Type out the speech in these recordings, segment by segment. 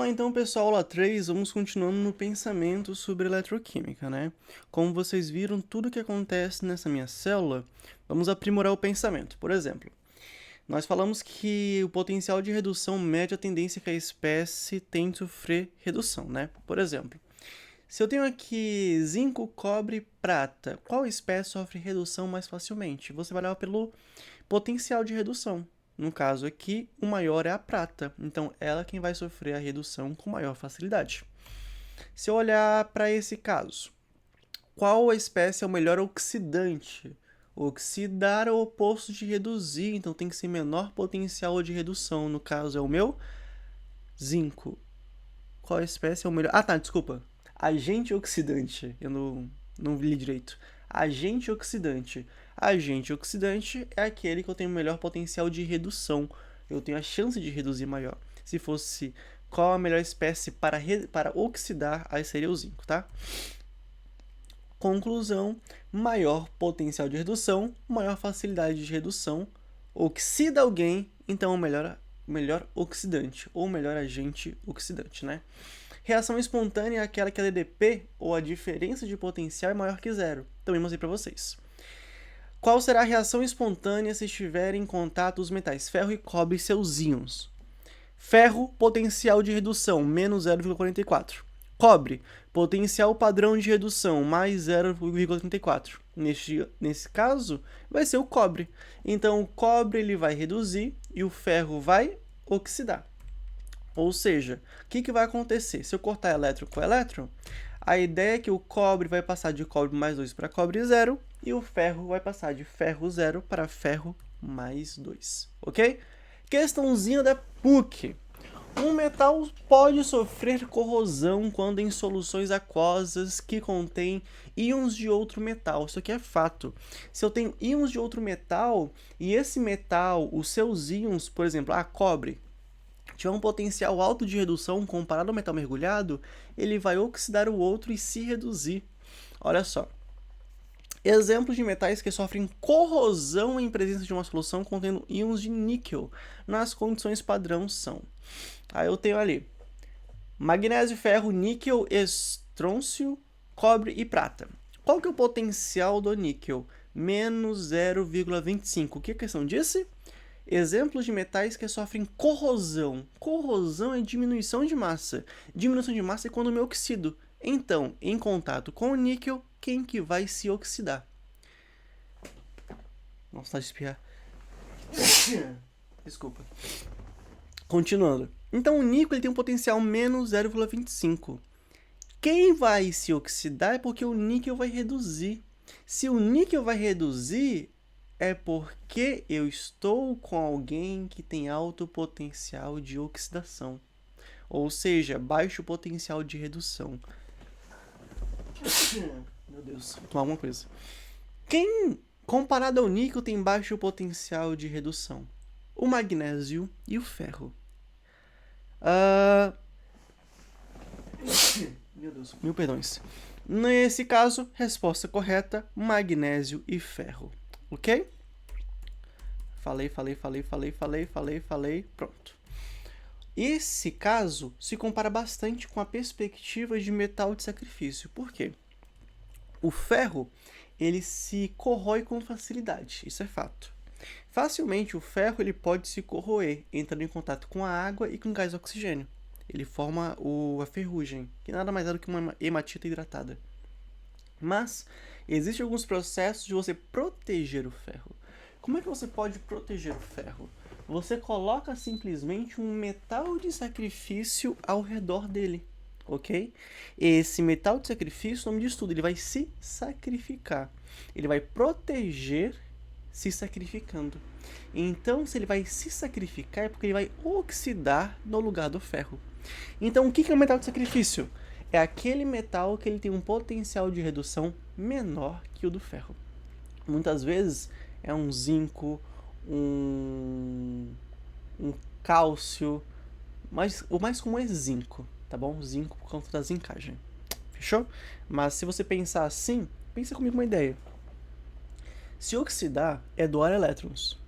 lá então, pessoal, aula 3, vamos continuando no pensamento sobre eletroquímica, né? Como vocês viram, tudo que acontece nessa minha célula, vamos aprimorar o pensamento. Por exemplo, nós falamos que o potencial de redução mede a tendência que a espécie tem de sofrer redução, né? Por exemplo, se eu tenho aqui zinco, cobre e prata, qual espécie sofre redução mais facilmente? Você vai olhar pelo potencial de redução. No caso aqui, o maior é a prata, então ela é quem vai sofrer a redução com maior facilidade. Se eu olhar para esse caso, qual a espécie é o melhor oxidante? Oxidar é o oposto de reduzir, então tem que ser menor potencial de redução. No caso é o meu zinco. Qual espécie é o melhor? Ah, tá, desculpa. Agente oxidante. Eu não li direito. Agente oxidante. Agente oxidante é aquele que eu tenho melhor potencial de redução. Eu tenho a chance de reduzir maior. Se fosse qual a melhor espécie para oxidar, aí seria o zinco, tá? Conclusão: maior potencial de redução, maior facilidade de redução. Oxida alguém, então o melhor oxidante, ou melhor agente oxidante, né? Reação espontânea é aquela que a DDP, ou a diferença de potencial, é maior que zero. Também mostrei para vocês. Qual será a reação espontânea se estiverem em contato os metais ferro e cobre e seus íons? Ferro, potencial de redução, menos 0,44. Cobre, potencial padrão de redução, mais 0,34. Nesse caso, vai ser o cobre. Então, o cobre ele vai reduzir e o ferro vai oxidar. Ou seja, o que vai acontecer? Se eu cortar elétron com elétron, a ideia é que o cobre vai passar de cobre mais 2 para cobre 0 e o ferro vai passar de ferro 0 para ferro mais 2, ok? Questãozinha da PUC. Um metal pode sofrer corrosão quando em soluções aquosas que contêm íons de outro metal. Isso aqui é fato. Se eu tenho íons de outro metal e esse metal, os seus íons, por exemplo, cobre, tiver um potencial alto de redução comparado ao metal mergulhado, ele vai oxidar o outro e se reduzir. Olha só. Exemplos de metais que sofrem corrosão em presença de uma solução contendo íons de níquel nas condições padrão são. Aí eu tenho ali magnésio, ferro, níquel, estrôncio, cobre e prata. Qual que é o potencial do níquel? Menos 0,25. O que a questão disse? Exemplos de metais que sofrem corrosão. Corrosão é diminuição de massa. Diminuição de massa é quando eu me oxido. Então, em contato com o níquel, quem que vai se oxidar? Nossa, tá de espirrar. Desculpa. Continuando. Então, o níquel ele tem um potencial menos 0,25. Quem vai se oxidar é porque o níquel vai reduzir. Se o níquel vai reduzir, é porque eu estou com alguém que tem alto potencial de oxidação. Ou seja, baixo potencial de redução. Meu Deus, vou tomar alguma coisa. Quem, comparado ao níquel, tem baixo potencial de redução? O magnésio e o ferro. Meu Deus, mil perdões. Nesse caso, resposta correta, magnésio e ferro. Ok? Falei. Pronto. Esse caso se compara bastante com a perspectiva de metal de sacrifício. Por quê? O ferro, ele se corrói com facilidade. Isso é fato. Facilmente, o ferro ele pode se corroer, entrando em contato com a água e com gás oxigênio. Ele forma a ferrugem, que nada mais é do que uma hematita hidratada. Mas, existem alguns processos de você proteger o ferro. Como é que você pode proteger o ferro? Você coloca simplesmente um metal de sacrifício ao redor dele, ok? Esse metal de sacrifício, o nome disso tudo, ele vai se sacrificar. Ele vai proteger se sacrificando. Então, se ele vai se sacrificar, é porque ele vai oxidar no lugar do ferro. Então, o que é o metal de sacrifício? É aquele metal que ele tem um potencial de redução menor que o do ferro. Muitas vezes é um zinco, um cálcio, mas o mais comum é zinco, tá bom? Zinco por conta da zincagem. Fechou? Mas se você pensar assim, pensa comigo uma ideia. Se oxidar é doar elétrons.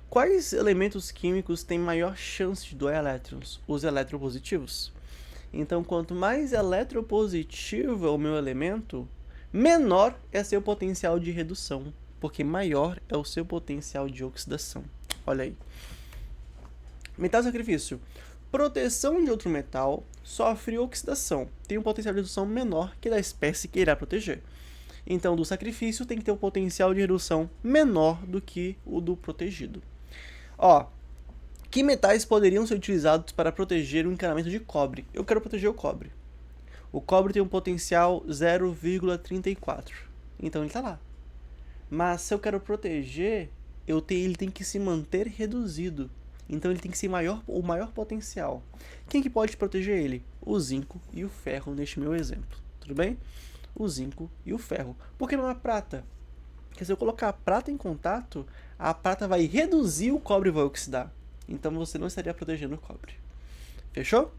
Quais elementos químicos têm maior chance de doar elétrons? Os eletropositivos. Então, quanto mais eletropositivo é o meu elemento, menor é seu potencial de redução, porque maior é o seu potencial de oxidação. Olha aí. Metal sacrifício. Proteção de outro metal sofre oxidação, tem um potencial de redução menor que da espécie que irá proteger. Então, do sacrifício tem que ter um potencial de redução menor do que o do protegido. Ó, que metais poderiam ser utilizados para proteger o encanamento de cobre? Eu quero proteger o cobre. O cobre tem um potencial 0,34. Então ele está lá. Mas se eu quero proteger, ele tem que se manter reduzido. Então ele tem que ser o maior potencial. Quem que pode proteger ele? O zinco e o ferro neste meu exemplo. Tudo bem? O zinco e o ferro. Por que não a prata? Porque se eu colocar a prata em contato, a prata vai reduzir o cobre e vai oxidar. Então você não estaria protegendo o cobre. Fechou?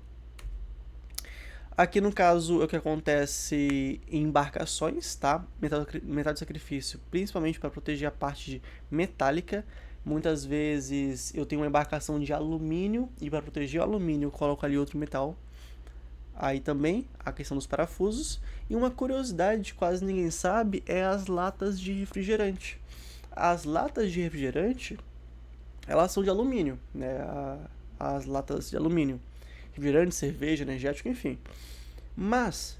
Aqui no caso é o que acontece em embarcações, tá? Metal de sacrifício, principalmente para proteger a parte metálica. Muitas vezes eu tenho uma embarcação de alumínio e para proteger o alumínio eu coloco ali outro metal. Aí também a questão dos parafusos. E uma curiosidade que quase ninguém sabe é as latas de refrigerante. As latas de refrigerante, elas são de alumínio, né? As latas de alumínio. Refrigerante, cerveja, energético, enfim. Mas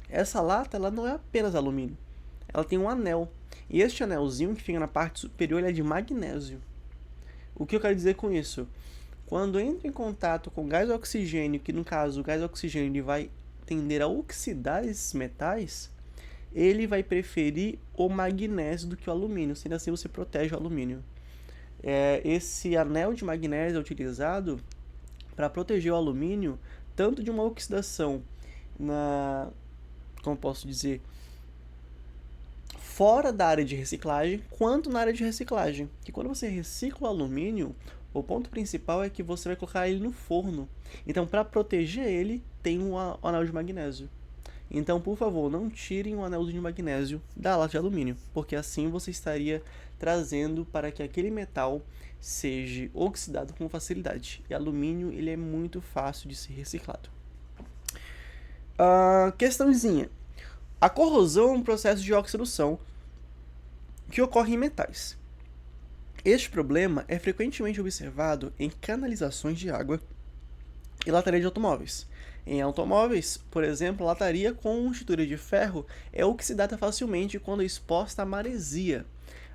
essa lata ela não é apenas alumínio. Ela tem um anel. E este anelzinho que fica na parte superior ele é de magnésio. O que eu quero dizer com isso? Quando entra em contato com gás oxigênio, que no caso o gás oxigênio ele vai tender a oxidar esses metais, ele vai preferir o magnésio do que o alumínio, sendo assim você protege o alumínio. Esse anel de magnésio é utilizado para proteger o alumínio tanto de uma oxidação como posso dizer, fora da área de reciclagem, quanto na área de reciclagem. Que quando você recicla o alumínio, o ponto principal é que você vai colocar ele no forno. Então, para proteger ele, tem um anel de magnésio. Então, por favor, não tirem o anel de magnésio da lata de alumínio, porque assim você estaria trazendo para que aquele metal seja oxidado com facilidade. E alumínio ele é muito fácil de ser reciclado. Questãozinha. A corrosão é um processo de oxidação que ocorre em metais. Este problema é frequentemente observado em canalizações de água e lataria de automóveis. Em automóveis, por exemplo, a lataria com estrutura de ferro é oxidada facilmente quando exposta à maresia.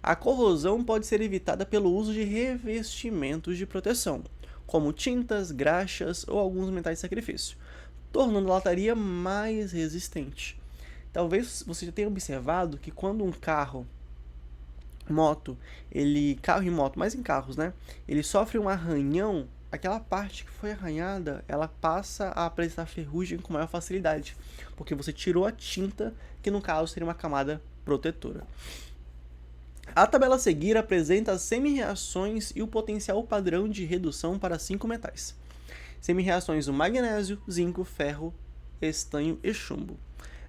A corrosão pode ser evitada pelo uso de revestimentos de proteção, como tintas, graxas ou alguns metais de sacrifício, tornando a lataria mais resistente. Talvez você já tenha observado que quando um carro e moto, mas em carros, né? Ele sofre um arranhão, aquela parte que foi arranhada, ela passa a apresentar ferrugem com maior facilidade, porque você tirou a tinta, que no caso seria uma camada protetora. A tabela a seguir apresenta as semi-reações e o potencial padrão de redução para 5 metais. Semi-reações do magnésio, zinco, ferro, estanho e chumbo.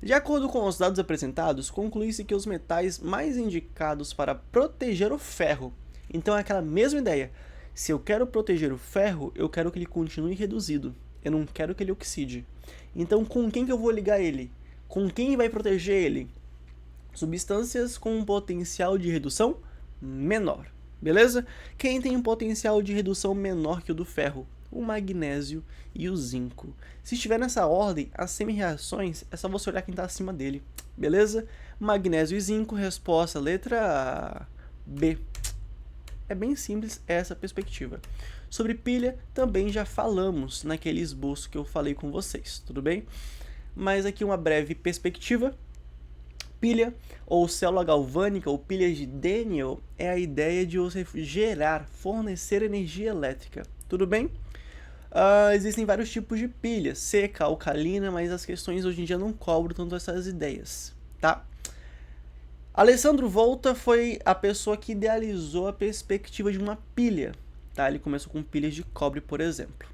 De acordo com os dados apresentados, conclui-se que os metais mais indicados para proteger o ferro. Então é aquela mesma ideia. Se eu quero proteger o ferro, eu quero que ele continue reduzido. Eu não quero que ele oxide. Então com quem que eu vou ligar ele? Com quem vai proteger ele? Substâncias com um potencial de redução menor. Beleza? Quem tem um potencial de redução menor que o do ferro? O magnésio e o zinco. Se estiver nessa ordem, as semi-reações, é só você olhar quem está acima dele. Beleza? Magnésio e zinco, resposta letra B. É bem simples essa perspectiva. Sobre pilha, também já falamos naquele esboço que eu falei com vocês, tudo bem? Mas aqui uma breve perspectiva. Pilha, ou célula galvânica, ou pilha de Daniell, é a ideia de você fornecer energia elétrica, tudo bem? Existem vários tipos de pilha, seca, alcalina, mas as questões hoje em dia não cobram tanto essas ideias, tá? Alessandro Volta foi a pessoa que idealizou a perspectiva de uma pilha, tá? Ele começou com pilhas de cobre, por exemplo.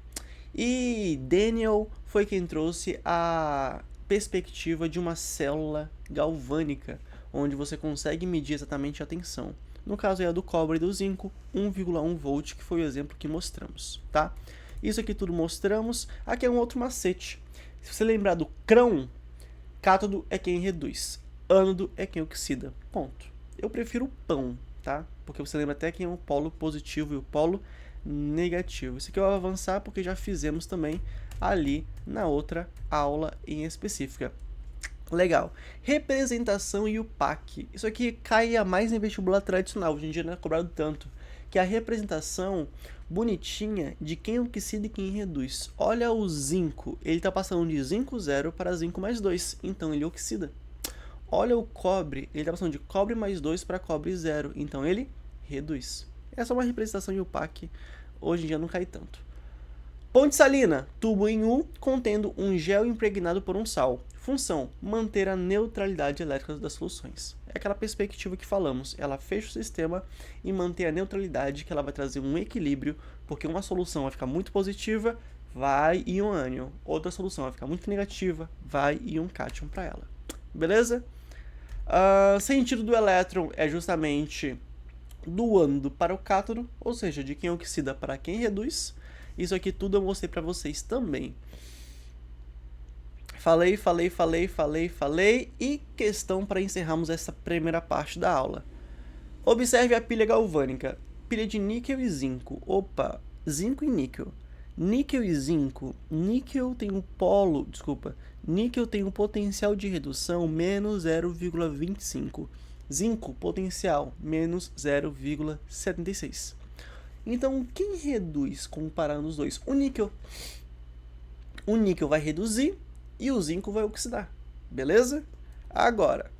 E Daniell foi quem trouxe a perspectiva de uma célula galvânica, onde você consegue medir exatamente a tensão. No caso é a do cobre e do zinco, 1,1 volt, que foi o exemplo que mostramos, tá? Isso aqui tudo mostramos. Aqui é um outro macete. Se você lembrar do crão, cátodo é quem reduz, ânodo é quem oxida. Ponto. Eu prefiro o pão, tá? Porque você lembra até quem é o polo positivo e o polo negativo. Isso aqui eu vou avançar porque já fizemos também ali na outra aula em específica. Legal. Representação e o PAC. Isso aqui cai a mais em vestibular tradicional, hoje em dia não é cobrado tanto. Que é a representação bonitinha de quem oxida e quem reduz. Olha o zinco, ele está passando de zinco 0 para zinco mais 2, então ele oxida. Olha o cobre, ele está passando de cobre mais 2 para cobre 0, então ele reduz. Essa é uma representação de UPAC, hoje em dia não cai tanto. Ponte salina, tubo em U contendo um gel impregnado por um sal. Função, manter a neutralidade elétrica das soluções. É aquela perspectiva que falamos, ela fecha o sistema e mantém a neutralidade, que ela vai trazer um equilíbrio, porque uma solução vai ficar muito positiva, vai íon ânion. Outra solução vai ficar muito negativa, vai íon cátion para ela. Beleza? Sentido do elétron é justamente do ânodo para o cátodo, ou seja, de quem oxida para quem reduz. Isso aqui tudo eu mostrei para vocês também. Falei. E questão para encerrarmos essa primeira parte da aula. Observe a pilha galvânica. Pilha de níquel e zinco. Opa, zinco e níquel. Níquel e zinco. Níquel tem um potencial de redução menos 0,25. Zinco, potencial menos 0,76. Então, quem reduz comparando os dois? O níquel. O níquel vai reduzir e o zinco vai oxidar, beleza? Agora,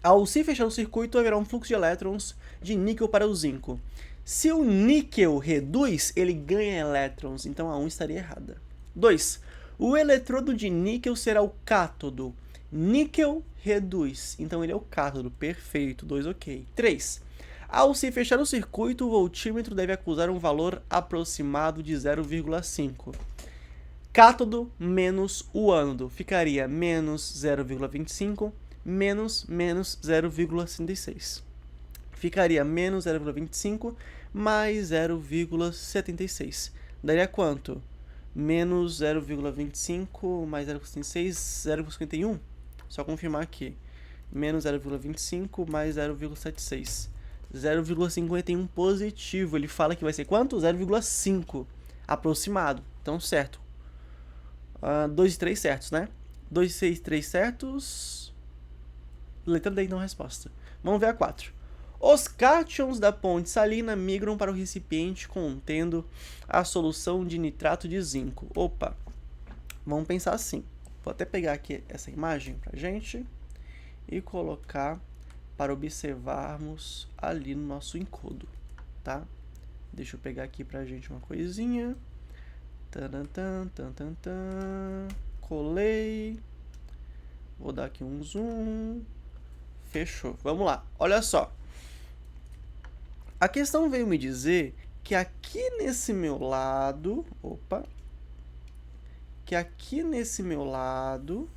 ao se fechar o circuito, haverá um fluxo de elétrons de níquel para o zinco. Se o níquel reduz, ele ganha elétrons, então a 1 estaria errada. 2. O eletrodo de níquel será o cátodo. Níquel reduz, então ele é o cátodo, perfeito, 2 ok. 3. Ao se fechar o circuito, o voltímetro deve acusar um valor aproximado de 0,5. Cátodo menos o ânodo ficaria menos 0,25 menos 0,66. Ficaria menos 0,25 mais 0,76. Daria quanto? Menos 0,25 mais 0,56, 0,51. Só confirmar aqui. Menos 0,25 mais 0,76. 0,51 positivo. Ele fala que vai ser quanto? 0,5. Aproximado. Então, certo. 2 e 3 certos, né? 2, 6, 3 certos. Letra D, então, resposta. Vamos ver a 4. Os cátions da ponte salina migram para o recipiente contendo a solução de nitrato de zinco. Opa, vamos pensar assim. Vou até pegar aqui essa imagem pra gente e colocar para observarmos ali no nosso encodo, tá? Deixa eu pegar aqui pra gente uma coisinha. Colei. Vou dar aqui um zoom. Fechou. Vamos lá. Olha só. A questão veio me dizer que aqui nesse meu lado... Que aqui nesse meu lado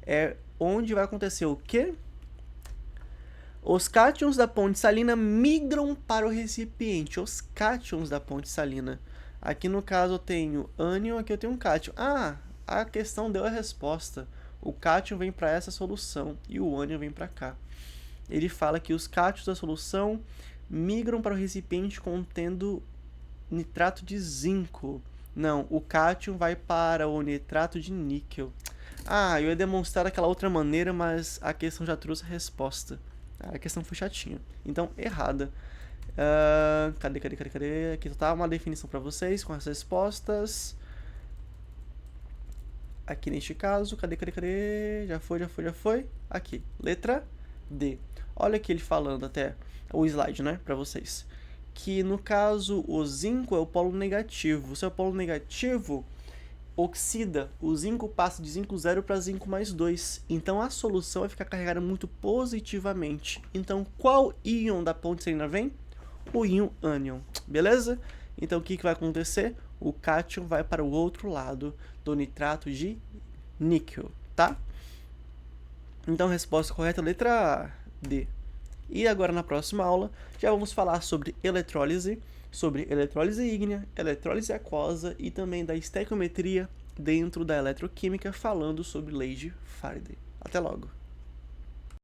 é onde vai acontecer o quê? Os cátions da ponte salina migram para o recipiente. Os cátions da ponte salina. Aqui no caso eu tenho ânion, aqui eu tenho um cátion. Ah, a questão deu a resposta. O cátion vem para essa solução e o ânion vem para cá. Ele fala que os cátions da solução migram para o recipiente contendo nitrato de zinco. Não, o cátion vai para o nitrato de níquel. Ah, eu ia demonstrar daquela outra maneira, mas a questão já trouxe a resposta. A questão foi chatinha. Então, errada. Cadê? Aqui tá uma definição para vocês com as respostas. Aqui neste caso, cadê? Já foi. Aqui, letra D. Olha aqui ele falando até o slide, né, para vocês. Que no caso o zinco é o polo negativo. Se é o polo negativo, oxida. O zinco passa de zinco 0 para zinco mais 2. Então a solução vai ficar carregada muito positivamente. Então qual íon da ponte salina vem? O íon ânion, beleza? Então o que vai acontecer? O cátion vai para o outro lado do nitrato de níquel, tá? Então a resposta correta é a letra D. E agora na próxima aula já vamos falar sobre eletrólise ígnea, eletrólise aquosa e também da estequiometria dentro da eletroquímica, falando sobre leis de Faraday. Até logo!